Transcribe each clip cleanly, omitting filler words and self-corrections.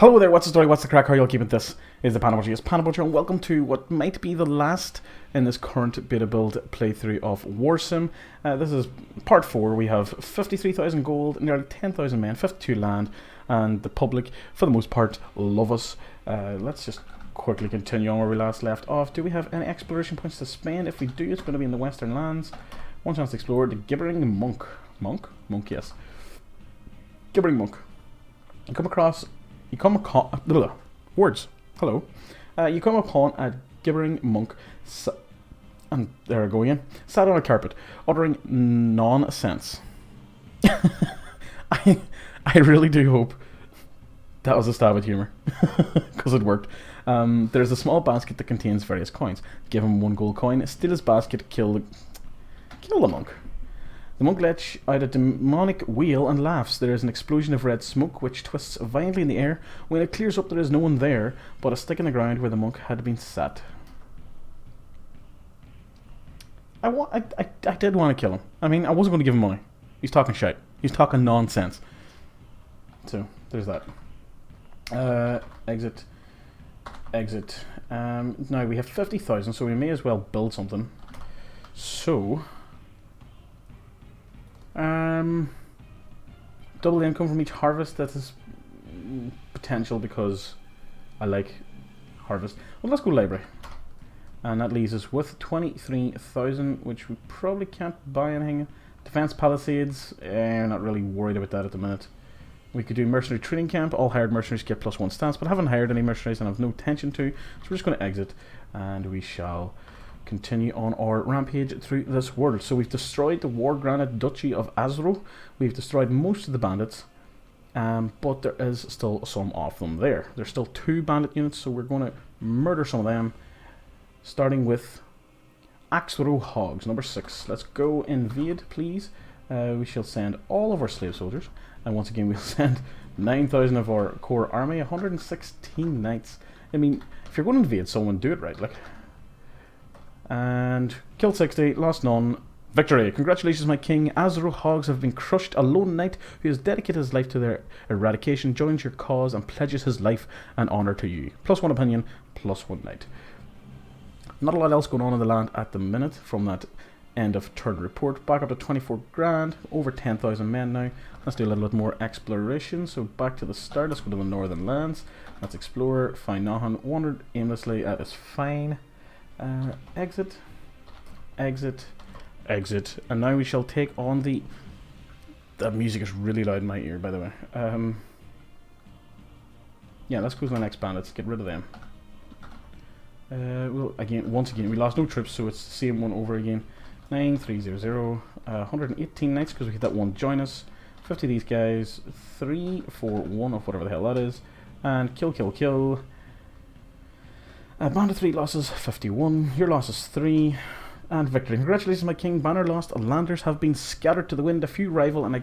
Hello there, what's the story, what's the crack, how are you all keeping? This is the ThePandaPuncher, yes, ThePandaPuncher, and welcome to what might be the last in this current beta build playthrough of Warsim. This is part 4, we have 53,000 gold, nearly 10,000 men, 52 land, and the public, for the most part, love us. Let's just quickly continue on where we last left off. Do we have any exploration points to spend? If we do, it's going to be in the Western Lands. One chance to explore the Gibbering Monk. Monk? Monk, yes. Gibbering Monk. You come upon words. Hello. You come upon a gibbering monk, and there I go again. Sat on a carpet, uttering nonsense. I really do hope that was a stab at humour, because it worked. There's a small basket that contains various coins. Give him 1 gold coin. Steal his basket. Kill the monk. The monk lets out a demonic wail and laughs. There is an explosion of red smoke which twists violently in the air. When it clears up, there is no one there but a stick in the ground where the monk had been sat. I did want to kill him. I mean, I wasn't going to give him money. He's talking shit. He's talking nonsense. So, there's that. Exit. Exit. Now, we have 50,000, so we may as well build something. So... double the income from each harvest. That is potential because I like harvest. Well, let's go library, and that leaves us with 23,000, which we probably can't buy anything. Defense palisades, not really worried about that at the minute. We could do mercenary training camp. All hired mercenaries get +1 stance, but I haven't hired any mercenaries and I have no intention to, so we're just going to exit, and we shall continue on our rampage through this world. So we've destroyed the war-granted Duchy of Ascii. We've destroyed most of the bandits, but there is still some of them there. There's still 2 bandit units, so we're going to murder some of them, starting with Ascii Hogs, number 6. Let's go invade, please. We shall send all of our slave soldiers, and once again we'll send 9,000 of our core army, 116 knights. I mean, if you're going to invade someone, do it right. Like, and killed 60, lost none. Victory! Congratulations, my king. Ascii Hogs have been crushed. A lone knight who has dedicated his life to their eradication joins your cause and pledges his life and honour to you. +1 opinion, +1 knight. Not a lot else going on in the land at the minute from that end of turn report. Back up to 24 grand, over 10,000 men now. Let's do a little bit more exploration. So back to the start. Let's go to the northern lands. Let's explore. Find nothing. Wandered aimlessly. That is fine. Exit, exit, exit, and now we shall take on the music is really loud in my ear, by the way. Yeah, let's go to the next bandits, get rid of them. Well, once again, we lost no troops, so it's the same one over again. 9300, 118 knights because we had that one join us. 50 of these guys, 341 of whatever the hell that is, and kill. Bandit 3 losses, 51. Your losses 3. And victory. Congratulations, my king. Banner lost and landers have been scattered to the wind. A few rival and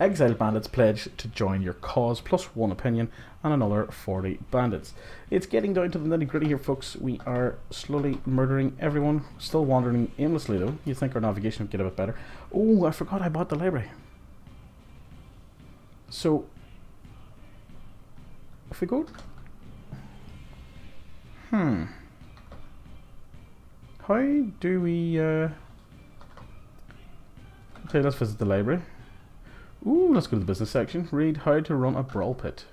exiled bandits pledge to join your cause. +1 opinion and another 40 bandits. It's getting down to the nitty gritty here, folks. We are slowly murdering everyone. Still wandering aimlessly, though. You'd think our navigation would get a bit better. Oh, I forgot I bought the library. So, if we go... How do we, Okay, let's visit the library. Ooh, let's go to the business section. Read how to run a brawl pit.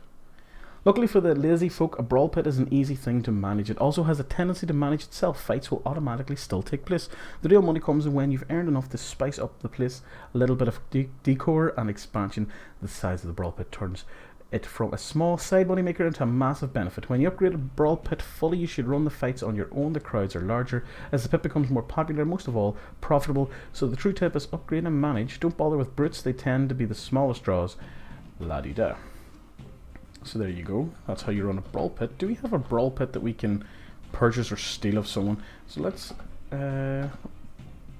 Luckily for the lazy folk, a brawl pit is an easy thing to manage. It also has a tendency to manage itself. Fights will automatically still take place. The real money comes in when you've earned enough to spice up the place. A little bit of decor and expansion. The size of the brawl pit turns it from a small side money maker into a massive benefit. When you upgrade a brawl pit fully, you should run the fights on your own. The crowds are larger. As the pit becomes more popular, most of all, profitable. So the true tip is upgrade and manage. Don't bother with brutes, they tend to be the smallest draws. La-di-da. So there you go. That's how you run a brawl pit. Do we have a brawl pit that we can purchase or steal of someone? So let's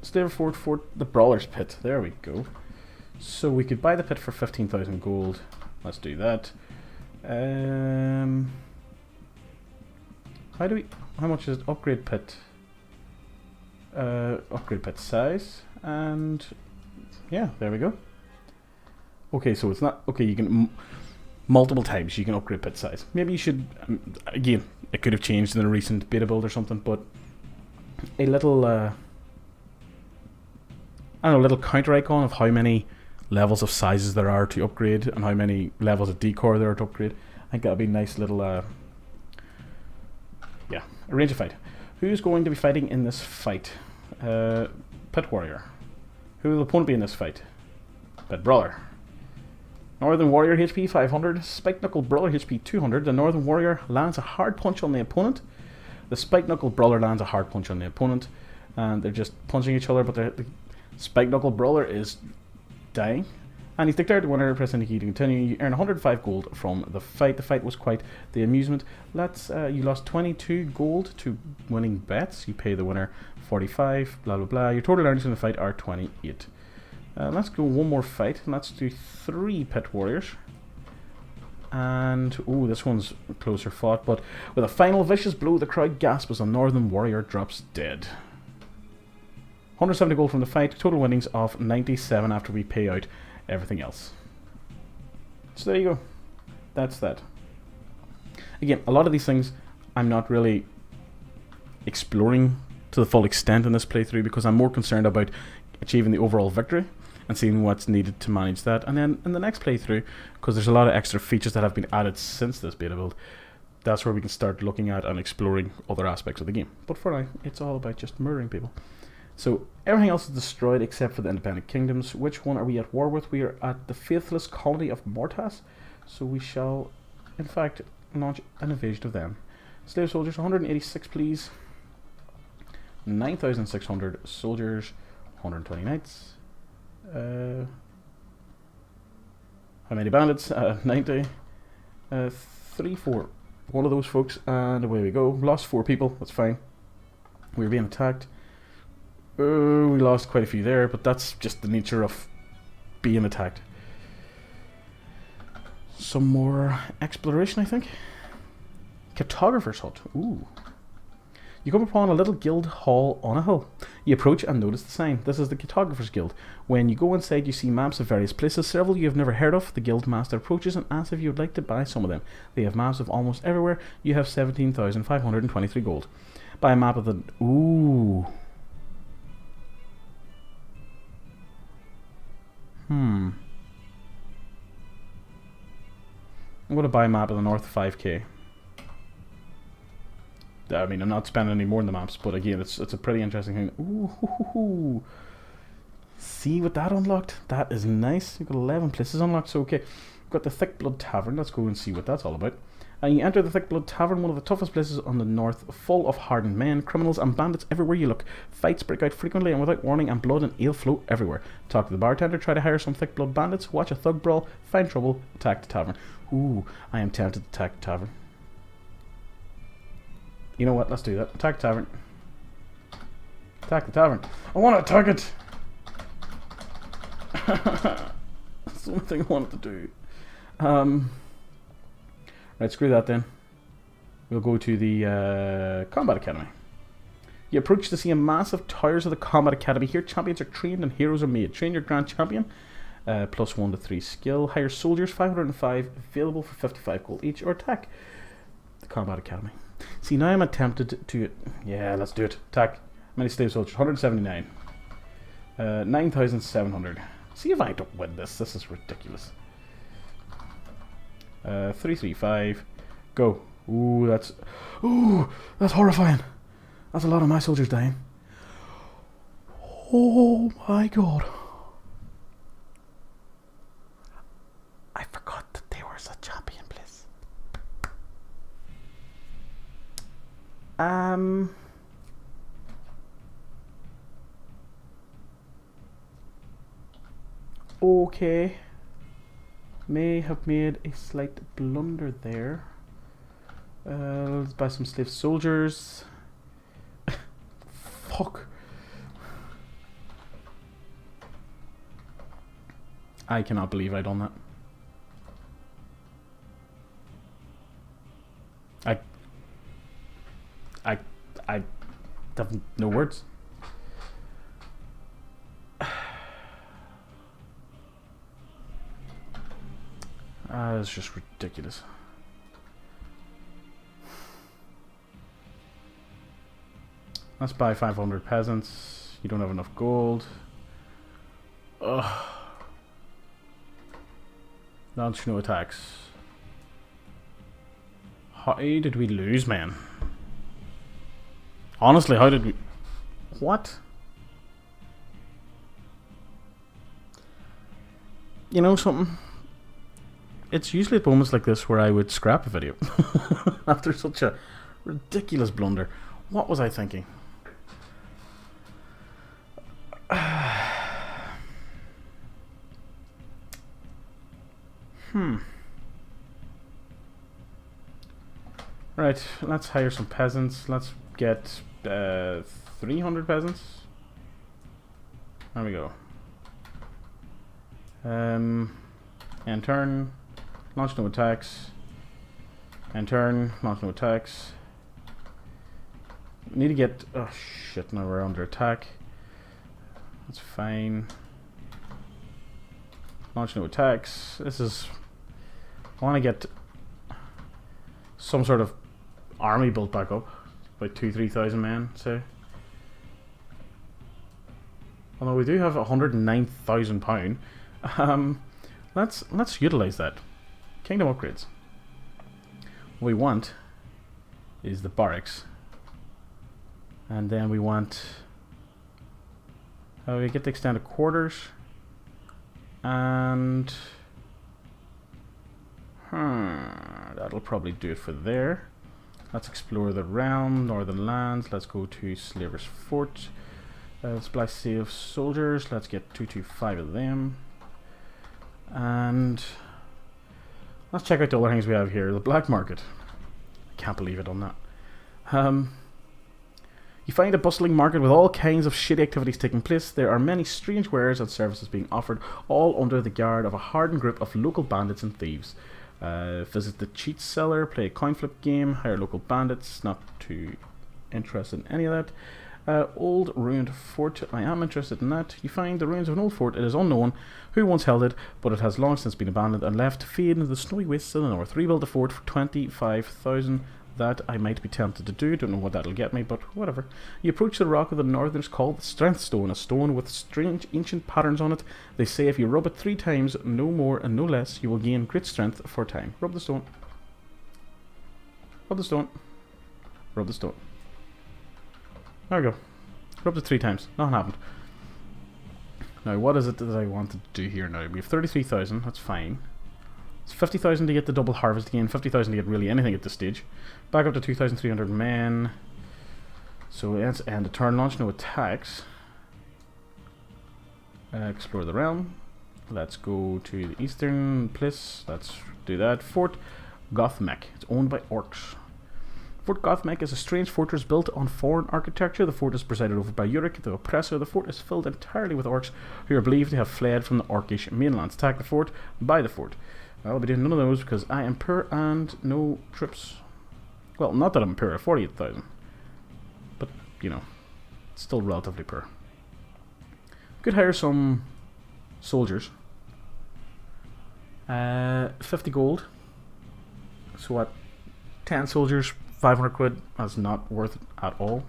stay for the brawler's pit. There we go. So we could buy the pit for 15,000 gold. Let's do that. How much is it? Upgrade pit? Upgrade pit size, and yeah, there we go. Okay, so it's not okay. You can multiple times you can upgrade pit size. Maybe you should, again, it could have changed in a recent beta build or something, but a little, I don't know, little counter icon of how many levels of sizes there are to upgrade and how many levels of decor there are to upgrade. I think that would be a nice little, yeah, arrange a fight. Who's going to be fighting in this fight? Pit Warrior. Who will the opponent be in this fight? Pit Brawler. Northern Warrior HP 500, Spike Knuckle Brawler HP 200. The Northern Warrior lands a hard punch on the opponent. The Spike Knuckle Brawler lands a hard punch on the opponent. And they're just punching each other, but the Spike Knuckle Brawler is dying. And he's declared the winner. Press any key to continue. You earn 105 gold from the fight. The fight was quite the amusement. You lost 22 gold to winning bets. You pay the winner 45, blah blah blah. Your total earnings in the fight are 28. Let's go one more fight. Let's do 3 Pit Warriors. And, ooh, this one's closer fought. But with a final vicious blow, the crowd gasps as a Northern Warrior drops dead. 170 gold from the fight. Total winnings of 97 after we pay out everything else. So there you go. That's that. Again, a lot of these things I'm not really exploring to the full extent in this playthrough because I'm more concerned about achieving the overall victory and seeing what's needed to manage that. And then in the next playthrough, because there's a lot of extra features that have been added since this beta build, that's where we can start looking at and exploring other aspects of the game. But for now, it's all about just murdering people. So everything else is destroyed except for the independent kingdoms. Which one are we at war with? We are at the faithless colony of Mortas. So we shall, in fact, launch an invasion of them. Slave soldiers, 186 please. 9,600 soldiers, 120 knights. How many bandits? 90. 3, 4. One of those folks, and away we go. Lost 4 people, that's fine. We were being attacked. We lost quite a few there, but that's just the nature of being attacked. Some more exploration, I think. Cartographer's hut. Ooh. You come upon a little guild hall on a hill. You approach and notice the sign. This is the Cartographer's Guild. When you go inside, you see maps of various places, several you have never heard of. The guild master approaches and asks if you would like to buy some of them. They have maps of almost everywhere. You have 17,523 gold. Buy a map of the... Ooh. I'm going to buy a map of the North 5k. I mean, I'm not spending any more on the maps, but again, it's a pretty interesting thing. Ooh, see what that unlocked? That is nice. You've got 11 places unlocked, so okay. We've got the Thick Blood Tavern. Let's go and see what that's all about. And you enter the Thick Blood Tavern, one of the toughest places on the north, full of hardened men, criminals and bandits everywhere you look. Fights break out frequently and without warning, and blood and ale flow everywhere. Talk to the bartender, try to hire some Thick Blood bandits, watch a thug brawl, find trouble, attack the tavern. Ooh, I am tempted to attack the tavern. You know what, let's do that. Attack the tavern. Attack the tavern. I want to attack it! That's the only thing I wanted to do. Right, screw that then. We'll go to the Combat Academy. You approach to see a massive towers of the Combat Academy. Here champions are trained and heroes are made. Train your Grand Champion. Plus 1 to 3 skill. Hire soldiers, 505, available for 55 gold each. Or attack the Combat Academy. See, now I'm tempted to... Yeah, let's do it. Attack. How many slave soldiers? 179. 9,700. See if I don't win this. This is ridiculous. 335. Go. Ooh, that's horrifying. That's a lot of my soldiers dying. Oh my god. I forgot that they were such champion, please. Okay. May have made a slight blunder there. Let's buy some slave soldiers. Fuck. I cannot believe I done that. I have no words. It's just ridiculous. Let's buy 500 peasants. You don't have enough gold. Ugh. Launch no attacks. How did we lose, man? Honestly, how did we... What? You know something? It's usually at moments like this where I would scrap a video. After such a ridiculous blunder. What was I thinking? Right, let's hire some peasants. Let's get 300 peasants. There we go. End turn. Launch no attacks. End turn. Launch no attacks. Need to get... Oh shit, now we're under attack. That's fine. Launch no attacks. This is... I want to get some sort of army built back up. About 2,000-3,000 men, say. Although we do have £109,000. Let's utilize that. Kingdom upgrades. What we want is the barracks. And then we want... we get the extended quarters. And... that'll probably do it for there. Let's explore the realm, northern lands. Let's go to Slaver's Fort. Supply save soldiers. Let's get 225 of them. And let's check out the other things we have here. The black market. I can't believe it on that. You find a bustling market with all kinds of shitty activities taking place. There are many strange wares and services being offered, all under the guard of a hardened group of local bandits and thieves. Visit the cheat cellar, play a coin flip game, hire local bandits. Not too interested in any of that. Old ruined fort. I am interested in that. You find the ruins of an old fort. It is unknown who once held it, but it has long since been abandoned and left to fade into the snowy wastes of the north. Rebuild the fort for 25,000. That I might be tempted to do. Don't know what that'll get me, but whatever. You approach the rock of the northerners called the Strength Stone, a stone with strange ancient patterns on it. They say if you rub it 3 times, no more and no less, you will gain great strength for a time. Rub the stone. Rub the stone. Rub the stone. There we go. Rubbed it 3 times. Nothing happened. Now, what is it that I want to do here now? We have 33,000. That's fine. It's 50,000 to get the double harvest again. 50,000 to get really anything at this stage. Back up to 2,300 men. So let's end the turn. Launch no attacks. Explore the realm. Let's go to the eastern place. Let's do that. Fort Gothmek. It's owned by orcs. Fort Gothmek is a strange fortress built on foreign architecture. The fort is presided over by Yurik, the oppressor. The fort is filled entirely with orcs who are believed to have fled from the orcish mainlands. Attack the fort, buy the fort. I'll be doing none of those because I am poor and no trips. Well, not that I'm poor, 48,000. But, you know, still relatively poor. Could hire some soldiers. 50 gold. So what? 10 soldiers, 500 quid. That's not worth it at all.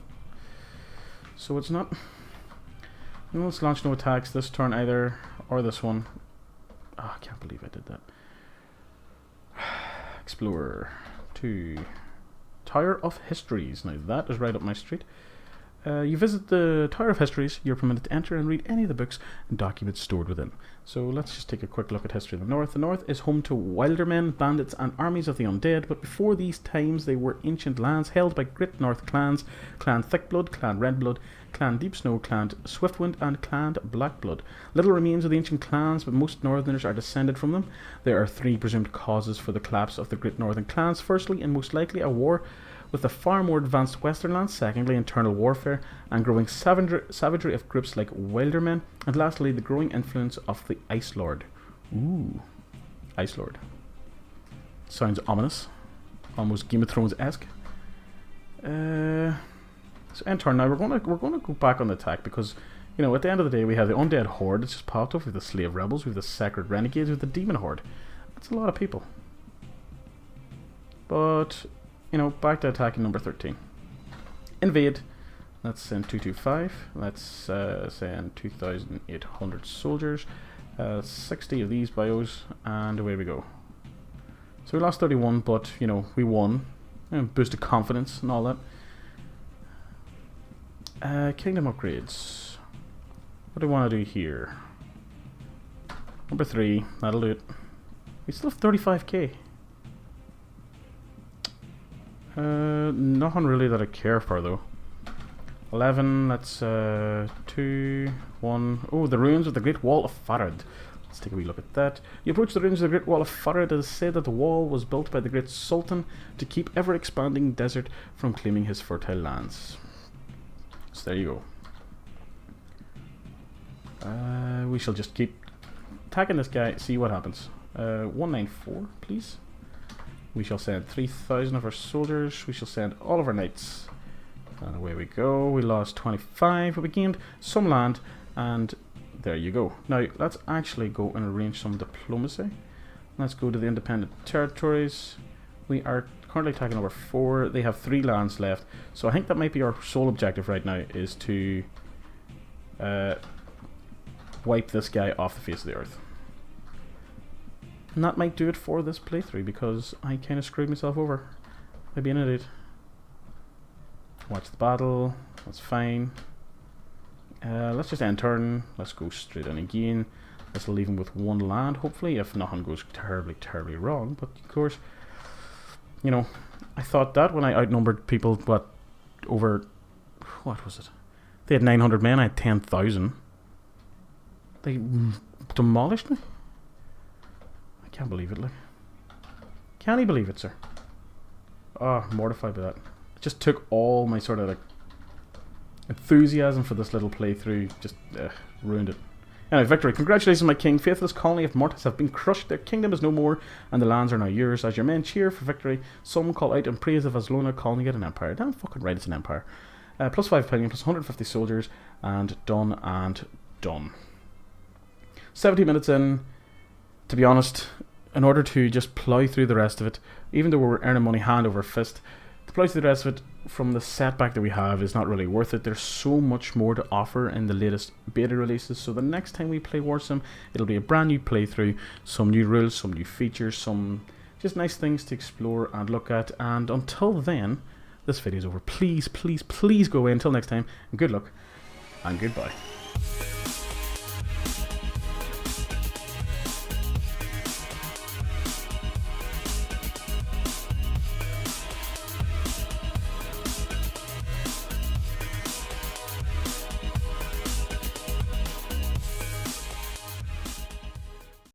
So it's not. And let's launch no attacks this turn either, or this one. Oh, I can't believe I did that. Explorer 2. Tower of Histories. Now that is right up my street. You visit the Tower of Histories. You're permitted to enter and read any of the books and documents stored within. So let's just take a quick look at history of the North. The North is home to wildermen, bandits and armies of the undead, but before these times they were ancient lands held by great North clans: Clan Thickblood, Clan Redblood, Clan Deep Snow, Clan Swiftwind and Clan Blackblood. Little remains of the ancient clans, but most Northerners are descended from them. There are 3 presumed causes for the collapse of the great Northern clans. Firstly, and most likely, a war with the far more advanced Western lands. Secondly, internal warfare and growing savagery of groups like Wildermen. And lastly, the growing influence of the Ice Lord. Ooh, Ice Lord. Sounds ominous. Almost Game of Thrones-esque. So end turn. Now we're gonna go back on the attack because, you know, at the end of the day we have the undead horde that's just popped up. We have the slave rebels, we have the sacred renegades, we have the demon horde. That's a lot of people. But, you know, back to attacking number 13. Invade. Let's send 225. Let's send 2,800 soldiers. 60 of these bios, and away we go. So we lost 31, but, you know, we won. Boosted confidence and all that. Kingdom upgrades. What do we want to do here? Number 3, that'll do it. We still have 35k. Nothing really that I care for though. 11, that's 2, 1. Oh, the ruins of the Great Wall of Farad. Let's take a wee look at that. You approach the ruins of the Great Wall of Farad. It is said that the wall was built by the Great Sultan to keep ever-expanding desert from claiming his fertile lands. So there you go. We shall just keep attacking this guy, see what happens. 194, please. We shall send 3,000 of our soldiers. We shall send all of our knights. And away we go. We lost 25, but we gained some land, and there you go. Now, let's actually go and arrange some diplomacy. Let's go to the independent territories. We are currently attacking number 4. They have 3 lands left. So I think that might be our sole objective right now, is to wipe this guy off the face of the earth. And that might do it for this playthrough, because I kind of screwed myself over by being an idiot. Watch the battle, that's fine. Let's just end turn, let's go straight in again. Let's leave him with 1 land, hopefully, if nothing goes terribly, terribly wrong. But of course, you know, I thought that when I outnumbered people, what was it? They had 900 men, I had 10,000. They demolished me? I can't believe it, like. Can you believe it, sir? Oh, mortified by that. It just took all my sort of like enthusiasm for this little playthrough, just ruined it. Anyway, victory. Congratulations, my king. Faithless colony of Mortis have been crushed. Their kingdom is no more, and the lands are now yours. As your men cheer for victory, some call out in praise of Aslona, calling it an empire. Damn fucking right, it's an empire. Plus 5 opinion, plus 150 soldiers, and done and done. 70 minutes in. To be honest, in order to just plough through the rest of it, even though we're earning money hand over fist, to plough through the rest of it from the setback that we have is not really worth it. There's so much more to offer in the latest beta releases, so the next time we play Warsim, it'll be a brand new playthrough, some new rules, some new features, some just nice things to explore and look at. And until then, this video is over. Please, please, please go away. Until next time, and good luck, and goodbye.